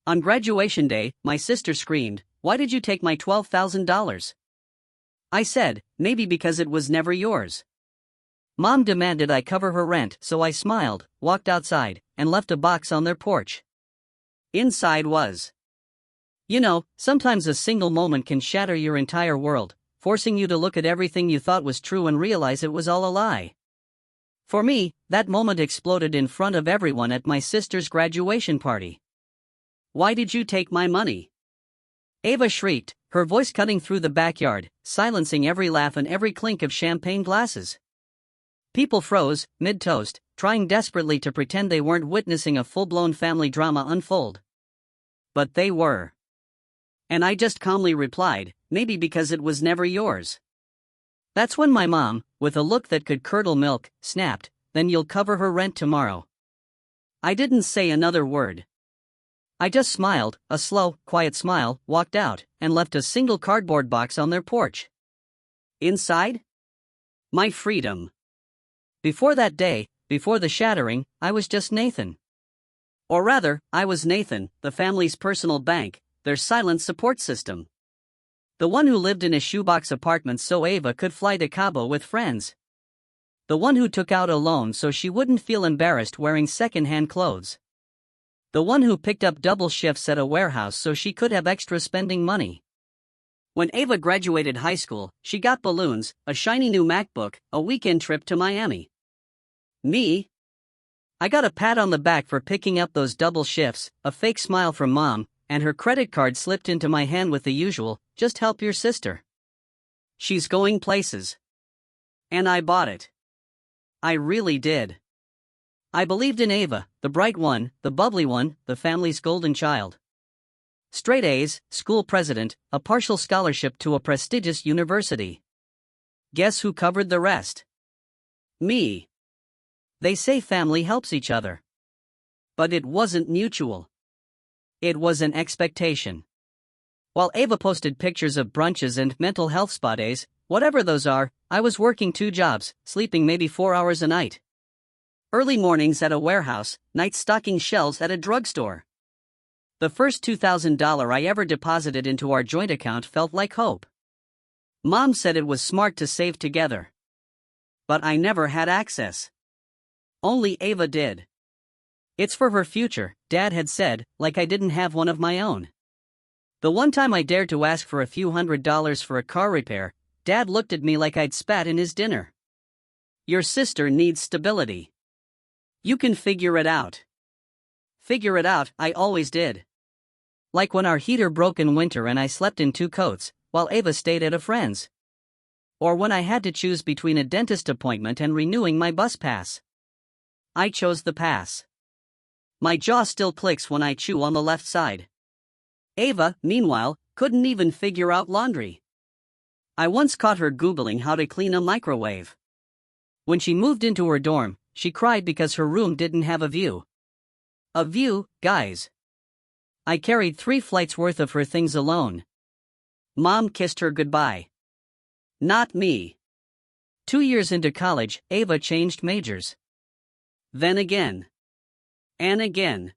On graduation day, my sister screamed, "Why did you take my $12,000? I said, "Maybe because it was never yours." Mom demanded I cover her rent, so I smiled, walked outside, and left a box on their porch. Inside was. Sometimes a single moment can shatter your entire world, forcing you to look at everything you thought was true and realize it was all a lie. For me, that moment exploded in front of everyone at my sister's graduation party. "Why did you take my money?" Ava shrieked, her voice cutting through the backyard, silencing every laugh and every clink of champagne glasses. People froze, mid-toast, trying desperately to pretend they weren't witnessing a full-blown family drama unfold. But they were. And I just calmly replied, "Maybe because it was never yours." That's when my mom, with a look that could curdle milk, snapped, "Then you'll cover her rent tomorrow." I didn't say another word. I just smiled, a slow, quiet smile, walked out, and left a single cardboard box on their porch. Inside? My freedom. Before that day, before the shattering, I was just Nathan. Or rather, I was Nathan, the family's personal bank, their silent support system. The one who lived in a shoebox apartment so Ava could fly to Cabo with friends. The one who took out a loan so she wouldn't feel embarrassed wearing second-hand clothes. The one who picked up double shifts at a warehouse so she could have extra spending money. When Ava graduated high school, she got balloons, a shiny new MacBook, a weekend trip to Miami. Me? I got a pat on the back for picking up those double shifts, a fake smile from Mom, and her credit card slipped into my hand with the usual, "Just help your sister. She's going places." And I bought it. I really did. I believed in Ava, the bright one, the bubbly one, the family's golden child. Straight A's, school president, a partial scholarship to a prestigious university. Guess who covered the rest? Me. They say family helps each other. But it wasn't mutual. It was an expectation. While Ava posted pictures of brunches and mental health spa days, whatever those are, I was working 2 jobs, sleeping maybe 4 hours a night. Early mornings at a warehouse, nights stocking shelves at a drugstore. The first $2,000 I ever deposited into our joint account felt like hope. Mom said it was smart to save together. But I never had access. Only Ava did. "It's for her future," Dad had said, like I didn't have one of my own. The one time I dared to ask for a few $100s for a car repair, Dad looked at me like I'd spat in his dinner. "Your sister needs stability. You can figure it out." Figure it out, I always did. Like when our heater broke in winter and I slept in 2 coats, while Ava stayed at a friend's. Or when I had to choose between a dentist appointment and renewing my bus pass. I chose the pass. My jaw still clicks when I chew on the left side. Ava, meanwhile, couldn't even figure out laundry. I once caught her Googling how to clean a microwave. When she moved into her dorm, she cried because her room didn't have a view. A view, guys. I carried 3 flights worth of her things alone. Mom kissed her goodbye. Not me. 2 years into college, Ava changed majors. Then again. And again.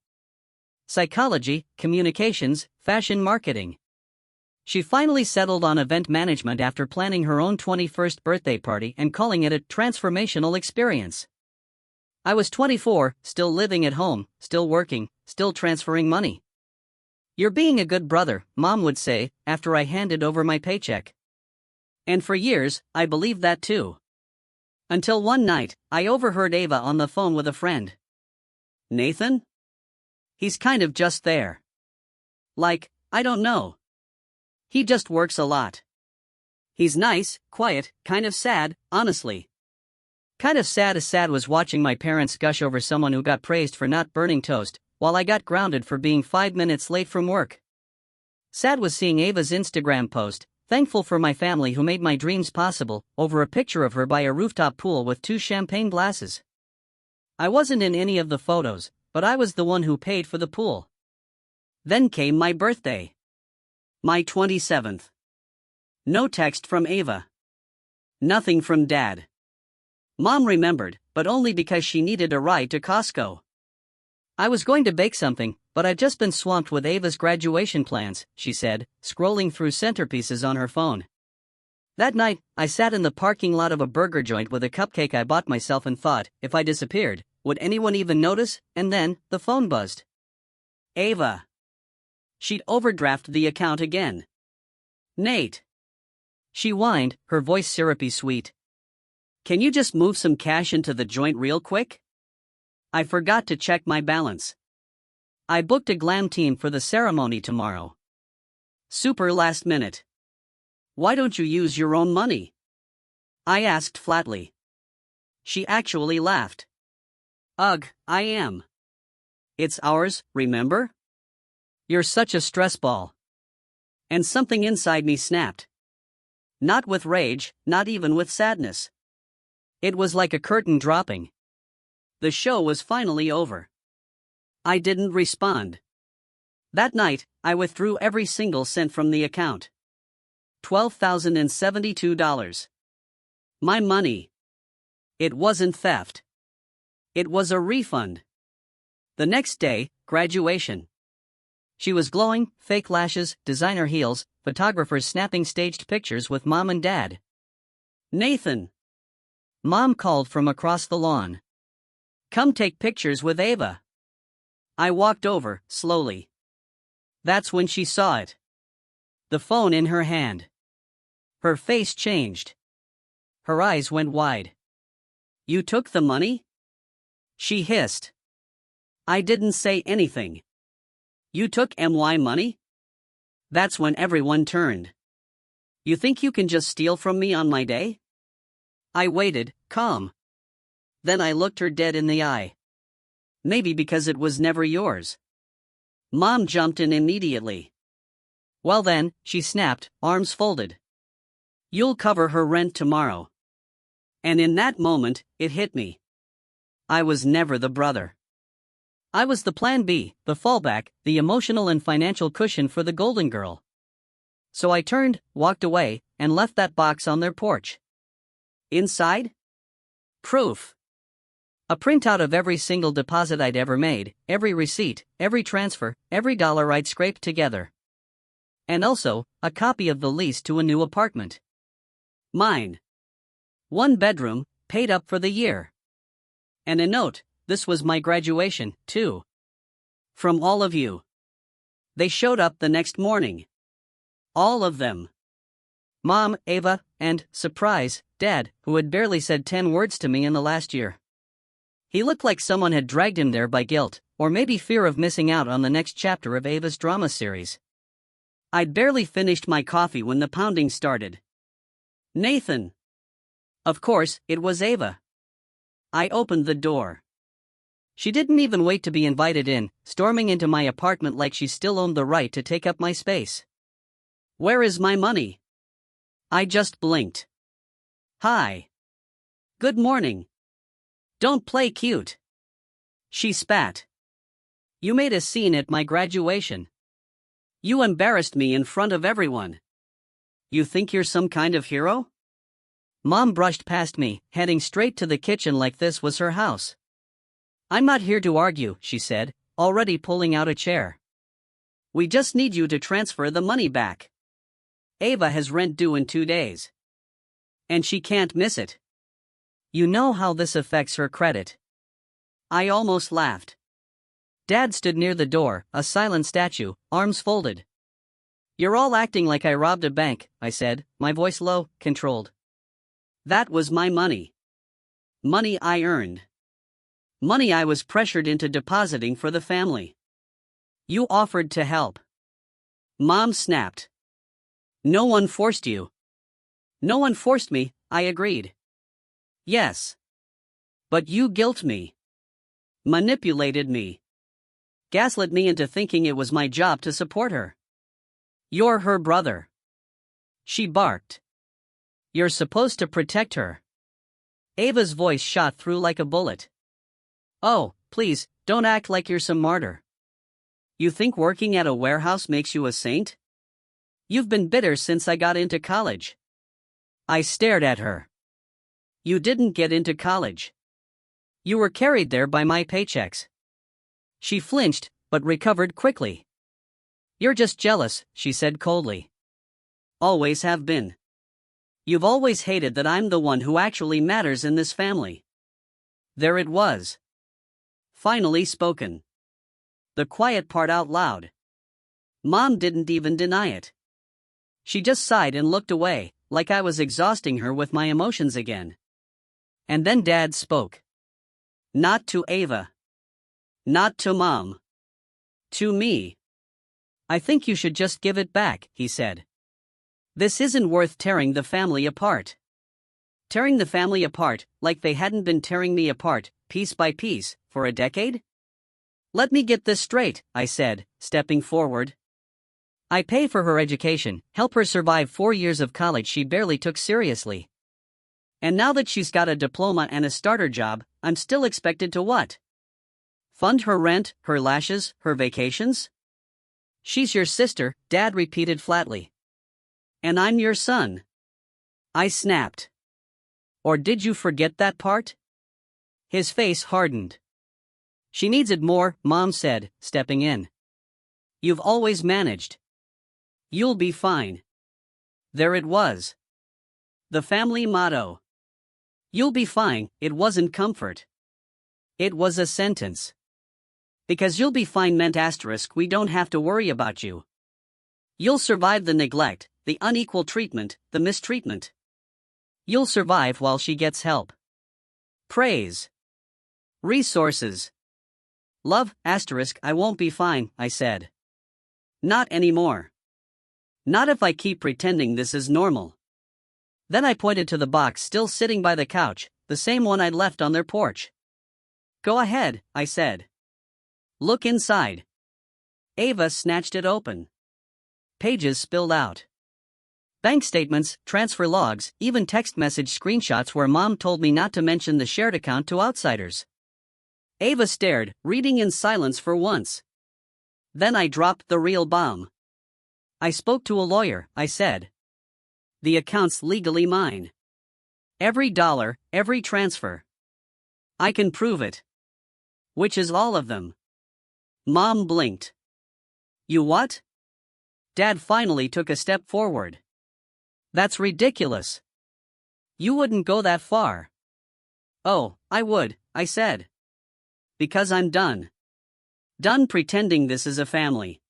Psychology, communications, fashion marketing. She finally settled on event management after planning her own 21st birthday party and calling it a transformational experience. I was 24, still living at home, still working, still transferring money. "You're being a good brother," Mom would say, after I handed over my paycheck. And for years, I believed that too. Until one night, I overheard Ava on the phone with a friend. "Nathan? He's kind of just there. Like, I don't know. He just works a lot. He's nice, quiet, kind of sad, honestly." Kind of sad as sad was watching my parents gush over someone who got praised for not burning toast, while I got grounded for being 5 minutes late from work. Sad was seeing Ava's Instagram post, thankful for my family who made my dreams possible, over a picture of her by a rooftop pool with 2 champagne glasses. I wasn't in any of the photos, but I was the one who paid for the pool. Then came my birthday. My 27th. No text from Ava. Nothing from Dad. Mom remembered, but only because she needed a ride to Costco. I was going to bake something, but I've just been swamped with Ava's graduation plans, she said, scrolling through centerpieces on her phone. That night, I sat in the parking lot of a burger joint with a cupcake I bought myself and thought, if I disappeared, would anyone even notice? And then, the phone buzzed. Ava. She'd overdrafted the account again. Nate. She whined, her voice syrupy sweet. Can you just move some cash into the joint real quick? I forgot to check my balance. I booked a glam team for the ceremony tomorrow. Super last minute. Why don't you use your own money? I asked flatly. She actually laughed. Ugh, I am. It's ours, remember? You're such a stress ball. And something inside me snapped. Not with rage, not even with sadness. It was like a curtain dropping. The show was finally over. I didn't respond. That night, I withdrew every single cent from the account. $12,072. My money. It wasn't theft. It was a refund. The next day, graduation. She was glowing, fake lashes, designer heels, photographers snapping staged pictures with Mom and Dad. Nathan. Mom called from across the lawn. Come take pictures with Ava. I walked over, slowly. That's when she saw it. The phone in her hand. Her face changed. Her eyes went wide. You took the money? She hissed. I didn't say anything. You took my money? That's when everyone turned. You think you can just steal from me on my day? I waited, calm. Then I looked her dead in the eye. Maybe because it was never yours. Mom jumped in immediately. Well then, she snapped, arms folded. You'll cover her rent tomorrow. And in that moment, it hit me. I was never the brother. I was the plan B, the fallback, the emotional and financial cushion for the golden girl. So I turned, walked away, and left that box on their porch. Inside? Proof. A printout of every single deposit I'd ever made, every receipt, every transfer, every dollar I'd scraped together. And also, a copy of the lease to a new apartment. Mine. 1 bedroom, paid up for the year. And a note, this was my graduation, too. From all of you. They showed up the next morning. All of them. Mom, Ava, and, surprise, Dad, who had barely said 10 words to me in the last year. He looked like someone had dragged him there by guilt, or maybe fear of missing out on the next chapter of Ava's drama series. I'd barely finished my coffee when the pounding started. Nathan. Of course, it was Ava. I opened the door. She didn't even wait to be invited in, storming into my apartment like she still owned the right to take up my space. Where is my money? I just blinked. Hi. Good morning. Don't play cute. She spat. You made a scene at my graduation. You embarrassed me in front of everyone. You think you're some kind of hero? Mom brushed past me, heading straight to the kitchen like this was her house. I'm not here to argue, she said, already pulling out a chair. We just need you to transfer the money back. Ava has rent due in 2 days. And she can't miss it. You know how this affects her credit. I almost laughed. Dad stood near the door, a silent statue, arms folded. You're all acting like I robbed a bank, I said, my voice low, controlled. That was my money. Money I earned. Money I was pressured into depositing for the family. You offered to help. Mom snapped. No one forced you. No one forced me, I agreed. Yes. But you guilt me. Manipulated me. Gaslit me into thinking it was my job to support her. You're her brother. She barked. You're supposed to protect her. Ava's voice shot through like a bullet. Oh, please, don't act like you're some martyr. You think working at a warehouse makes you a saint? You've been bitter since I got into college. I stared at her. You didn't get into college. You were carried there by my paychecks. She flinched, but recovered quickly. "You're just jealous," she said coldly. "Always have been. You've always hated that I'm the one who actually matters in this family." There it was. Finally spoken. The quiet part out loud. Mom didn't even deny it. She just sighed and looked away, like I was exhausting her with my emotions again. And then Dad spoke. Not to Ava. Not to Mom. To me. "I think you should just give it back," he said. "This isn't worth tearing the family apart." Tearing the family apart, like they hadn't been tearing me apart, piece by piece, for a decade? "Let me get this straight," I said, stepping forward. "I pay for her education, help her survive 4 years of college she barely took seriously. And now that she's got a diploma and a starter job, I'm still expected to what? Fund her rent, her lashes, her vacations?" "She's your sister," Dad repeated flatly. "And I'm your son." I snapped. "Or did you forget that part?" His face hardened. "She needs it more," Mom said, stepping in. "You've always managed. You'll be fine." There it was. The family motto. You'll be fine. It wasn't comfort. It was a sentence. Because you'll be fine meant we don't have to worry about you. You'll survive the neglect, the unequal treatment, the mistreatment. You'll survive while she gets help. Praise. Resources. Love, I won't be fine, I said. Not anymore. Not if I keep pretending this is normal. Then I pointed to the box still sitting by the couch, the same one I'd left on their porch. Go ahead, I said. Look inside. Ava snatched it open. Pages spilled out. Bank statements, transfer logs, even text message screenshots where Mom told me not to mention the shared account to outsiders. Ava stared, reading in silence for once. Then I dropped the real bomb. I spoke to a lawyer, I said. The account's legally mine. Every dollar, every transfer. I can prove it. Which is all of them. Mom blinked. You what? Dad finally took a step forward. That's ridiculous. You wouldn't go that far. Oh, I would, I said. Because I'm done. Done pretending this is a family.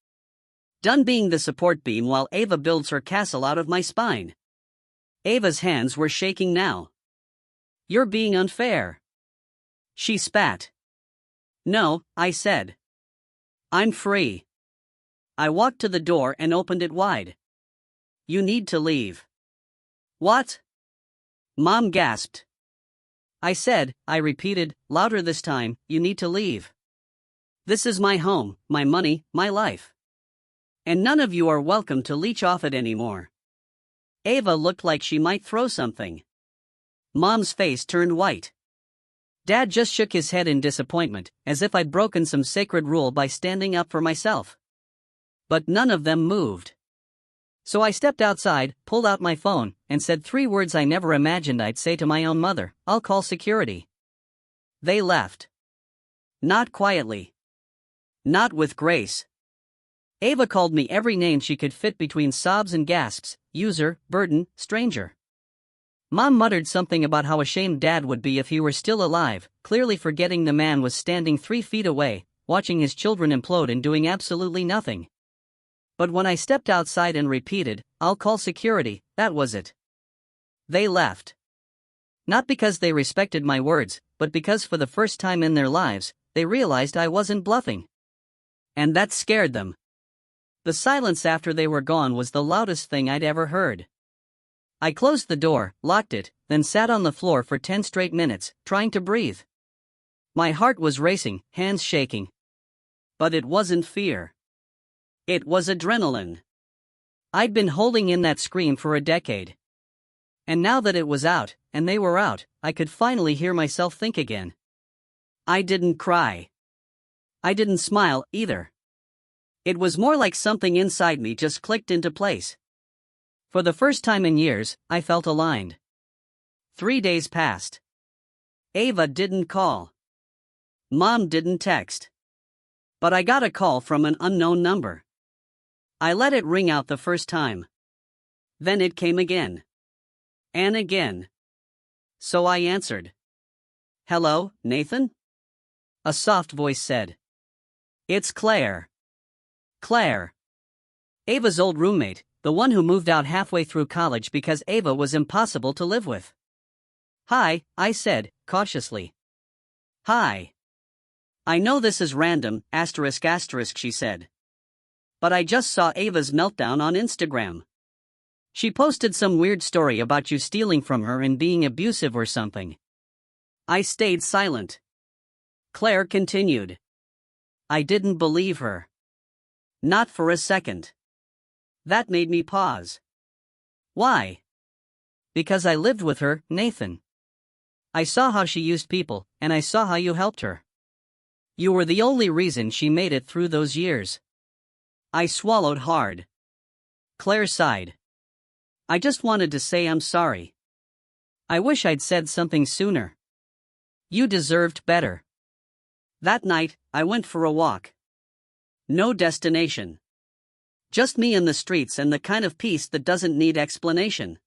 Done being the support beam while Ava builds her castle out of my spine. Ava's hands were shaking now. You're being unfair. She spat. No, I said. I'm free. I walked to the door and opened it wide. You need to leave. What? Mom gasped. I repeated, louder this time, you need to leave. This is my home, my money, my life. And none of you are welcome to leech off it anymore. Ava looked like she might throw something. Mom's face turned white. Dad just shook his head in disappointment, as if I'd broken some sacred rule by standing up for myself. But none of them moved. So I stepped outside, pulled out my phone, and said 3 words I never imagined I'd say to my own mother: I'll call security. They left. Not quietly. Not with grace. Ava called me every name she could fit between sobs and gasps: user, burden, stranger. Mom muttered something about how ashamed Dad would be if he were still alive, clearly forgetting the man was standing 3 feet away, watching his children implode and doing absolutely nothing. But when I stepped outside and repeated, I'll call security, that was it. They left. Not because they respected my words, but because for the first time in their lives, they realized I wasn't bluffing. And that scared them. The silence after they were gone was the loudest thing I'd ever heard. I closed the door, locked it, then sat on the floor for 10 straight minutes, trying to breathe. My heart was racing, hands shaking. But it wasn't fear. It was adrenaline. I'd been holding in that scream for a decade. And now that it was out, and they were out, I could finally hear myself think again. I didn't cry. I didn't smile, either. It was more like something inside me just clicked into place. For the first time in years, I felt aligned. 3 days passed. Ava didn't call. Mom didn't text. But I got a call from an unknown number. I let it ring out the first time. Then it came again. And again. So I answered. "Hello, Nathan?" A soft voice said. "It's Claire." Claire. Ava's old roommate, the one who moved out halfway through college because Ava was impossible to live with. "Hi," I said, cautiously. "Hi. I know this is random, ***, she said. But I just saw Ava's meltdown on Instagram. She posted some weird story about you stealing from her and being abusive or something." I stayed silent. Claire continued. I didn't believe her. Not for a second. That made me pause. Why? Because I lived with her, Nathan. I saw how she used people, and I saw how you helped her. You were the only reason she made it through those years. I swallowed hard. Claire sighed. I just wanted to say I'm sorry. I wish I'd said something sooner. You deserved better. That night, I went for a walk. No destination. Just me in the streets and the kind of peace that doesn't need explanation.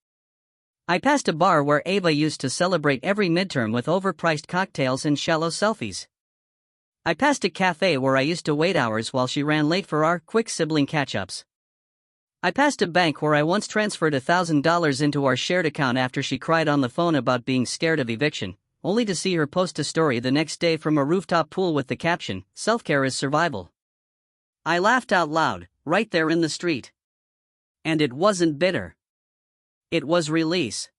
I passed a bar where Ava used to celebrate every midterm with overpriced cocktails and shallow selfies. I passed a cafe where I used to wait hours while she ran late for our quick sibling catch-ups. I passed a bank where I once transferred $1,000 into our shared account after she cried on the phone about being scared of eviction, only to see her post a story the next day from a rooftop pool with the caption, "Self-care is survival." I laughed out loud, right there in the street. And it wasn't bitter. It was release.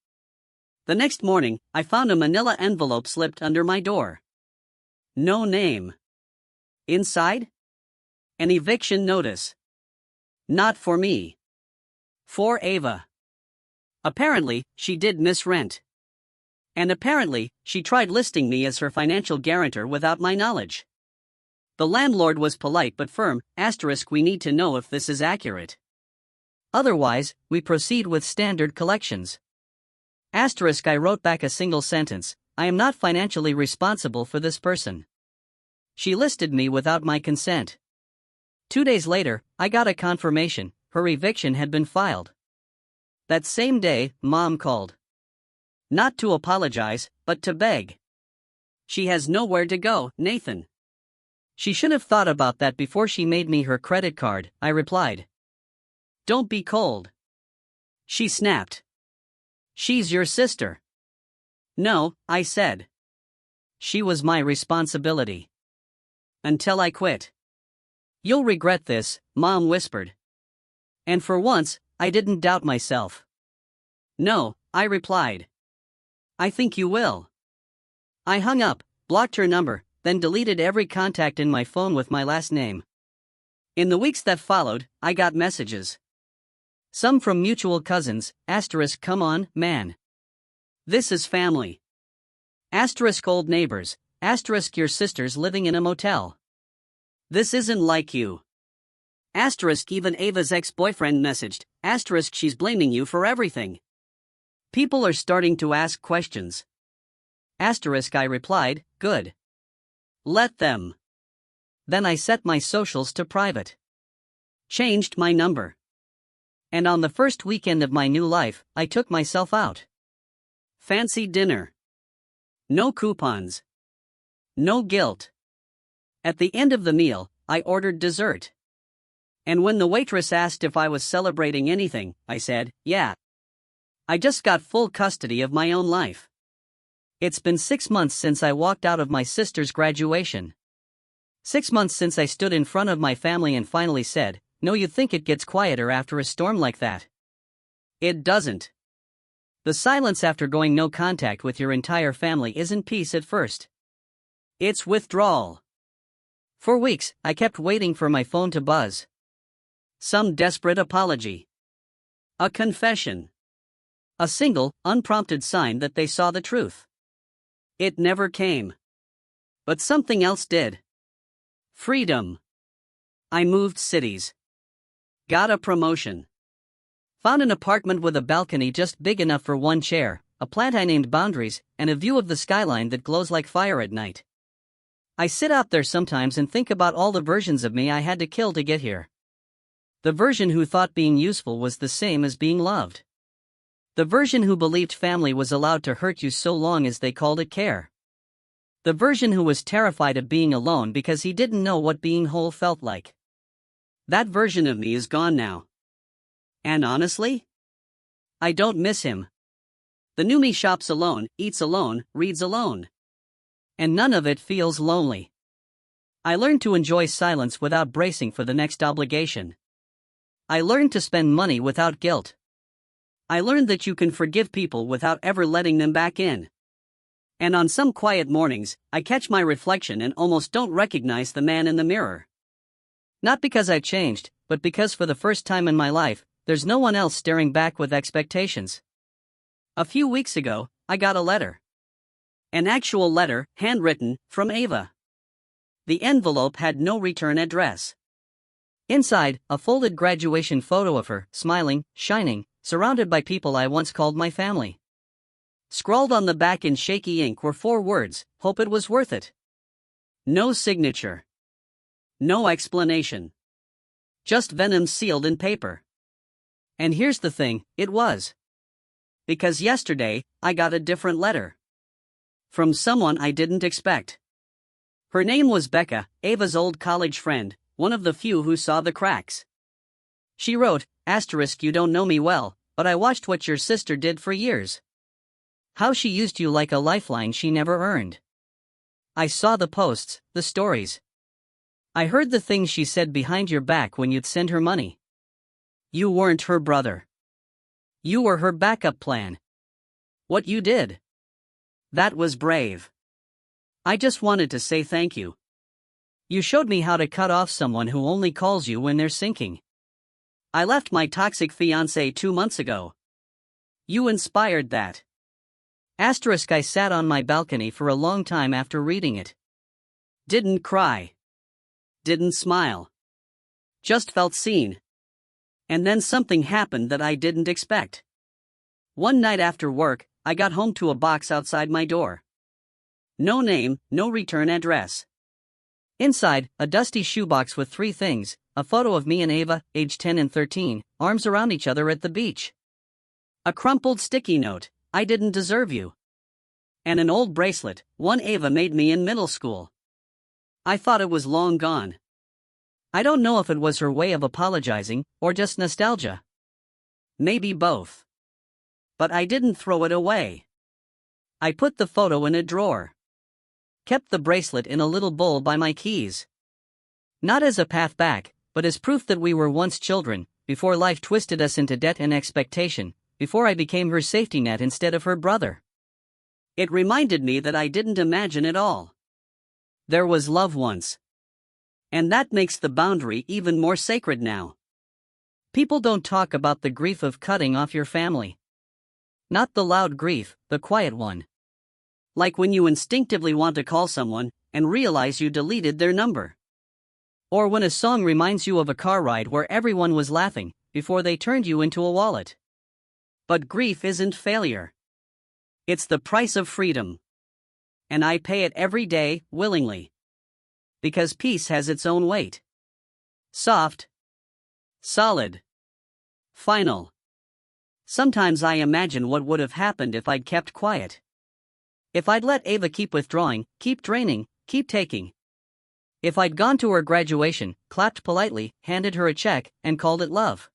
The next morning, I found a manila envelope slipped under my door. No name. Inside? An eviction notice. Not for me. For Ava. Apparently, she did miss rent. And apparently, she tried listing me as her financial guarantor without my knowledge. The landlord was polite but firm, * we need to know if this is accurate. Otherwise, we proceed with standard collections. * I wrote back a single sentence, I am not financially responsible for this person. She listed me without my consent. 2 days later, I got a confirmation, her eviction had been filed. That same day, Mom called. Not to apologize, but to beg. She has nowhere to go, Nathan. She should have thought about that before she made me her credit card, I replied. Don't be cold. She snapped. She's your sister. No, I said. She was my responsibility. Until I quit. You'll regret this, Mom whispered. And for once, I didn't doubt myself. No, I replied. I think you will. I hung up, blocked her number, then deleted every contact in my phone with my last name. In the weeks that followed, I got messages. Some from mutual cousins, * come on, man. This is family. * old neighbors, * your sister's living in a motel. This isn't like you. * even Ava's ex-boyfriend messaged, * she's blaming you for everything. People are starting to ask questions. * I replied, good. Let them. Then I set my socials to private. Changed my number. And on the first weekend of my new life, I took myself out. Fancy dinner. No coupons. No guilt. At the end of the meal, I ordered dessert. And when the waitress asked if I was celebrating anything, I said, yeah. I just got full custody of my own life. It's been 6 months since I walked out of my sister's graduation. 6 months since I stood in front of my family and finally said, no, you think it gets quieter after a storm like that. It doesn't. The silence after going no contact with your entire family isn't peace at first. It's withdrawal. For weeks, I kept waiting for my phone to buzz. Some desperate apology. A confession. A single, unprompted sign that they saw the truth. It never came. But something else did. Freedom. I moved cities. Got a promotion. Found an apartment with a balcony just big enough for one chair, a plant I named Boundaries, and a view of the skyline that glows like fire at night. I sit out there sometimes and think about all the versions of me I had to kill to get here. The version who thought being useful was the same as being loved. The version who believed family was allowed to hurt you so long as they called it care. The version who was terrified of being alone because he didn't know what being whole felt like. That version of me is gone now. And honestly, I don't miss him. The new me shops alone, eats alone, reads alone. And none of it feels lonely. I learned to enjoy silence without bracing for the next obligation. I learned to spend money without guilt. I learned that you can forgive people without ever letting them back in. And on some quiet mornings, I catch my reflection and almost don't recognize the man in the mirror. Not because I've changed, but because for the first time in my life, there's no one else staring back with expectations. A few weeks ago, I got a letter. An actual letter, handwritten, from Ava. The envelope had no return address. Inside, a folded graduation photo of her, smiling, shining, surrounded by people I once called my family. Scrawled on the back in shaky ink were 4 words, hope it was worth it. No signature. No explanation. Just venom sealed in paper. And here's the thing, it was. Because yesterday, I got a different letter. From someone I didn't expect. Her name was Becca, Ava's old college friend, one of the few who saw the cracks. She wrote, "You don't know me well, but I watched what your sister did for years. How she used you like a lifeline she never earned. I saw the posts, the stories. I heard the things she said behind your back when you'd send her money. You weren't her brother. You were her backup plan. What you did. That was brave. I just wanted to say thank you. You showed me how to cut off someone who only calls you when they're sinking. I left my toxic fiancé 2 months ago. You inspired that." I sat on my balcony for a long time after reading it. Didn't cry. Didn't smile. Just felt seen. And then something happened that I didn't expect. One night after work, I got home to a box outside my door. No name, no return address. Inside, a dusty shoebox with 3 things, a photo of me and Ava, age 10 and 13, arms around each other at the beach. A crumpled sticky note, "I didn't deserve you." And an old bracelet, one Ava made me in middle school. I thought it was long gone. I don't know if it was her way of apologizing, or just nostalgia. Maybe both. But I didn't throw it away. I put the photo in a drawer. Kept the bracelet in a little bowl by my keys. Not as a path back, but as proof that we were once children, before life twisted us into debt and expectation, before I became her safety net instead of her brother. It reminded me that I didn't imagine it all. There was love once. And that makes the boundary even more sacred now. People don't talk about the grief of cutting off your family. Not the loud grief, the quiet one. Like when you instinctively want to call someone, and realize you deleted their number. Or when a song reminds you of a car ride where everyone was laughing, before they turned you into a wallet. But grief isn't failure. It's the price of freedom. And I pay it every day, willingly. Because peace has its own weight. Soft. Solid. Final. Sometimes I imagine what would have happened if I'd kept quiet. If I'd let Ava keep withdrawing, keep draining, keep taking. If I'd gone to her graduation, clapped politely, handed her a check, and called it love.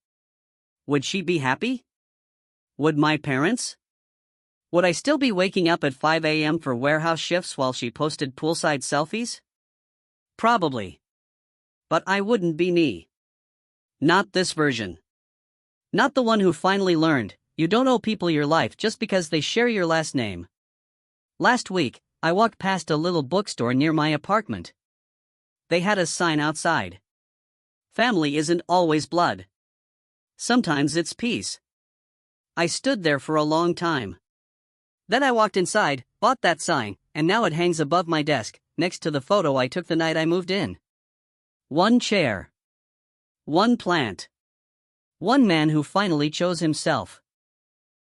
Would she be happy? Would my parents? Would I still be waking up at 5 a.m. for warehouse shifts while she posted poolside selfies? Probably. But I wouldn't be me. Not this version. Not the one who finally learned, you don't owe people your life just because they share your last name. Last week, I walked past a little bookstore near my apartment. They had a sign outside. Family isn't always blood. Sometimes it's peace. I stood there for a long time. Then I walked inside, bought that sign, and now it hangs above my desk, next to the photo I took the night I moved in. One chair. One plant. One man who finally chose himself.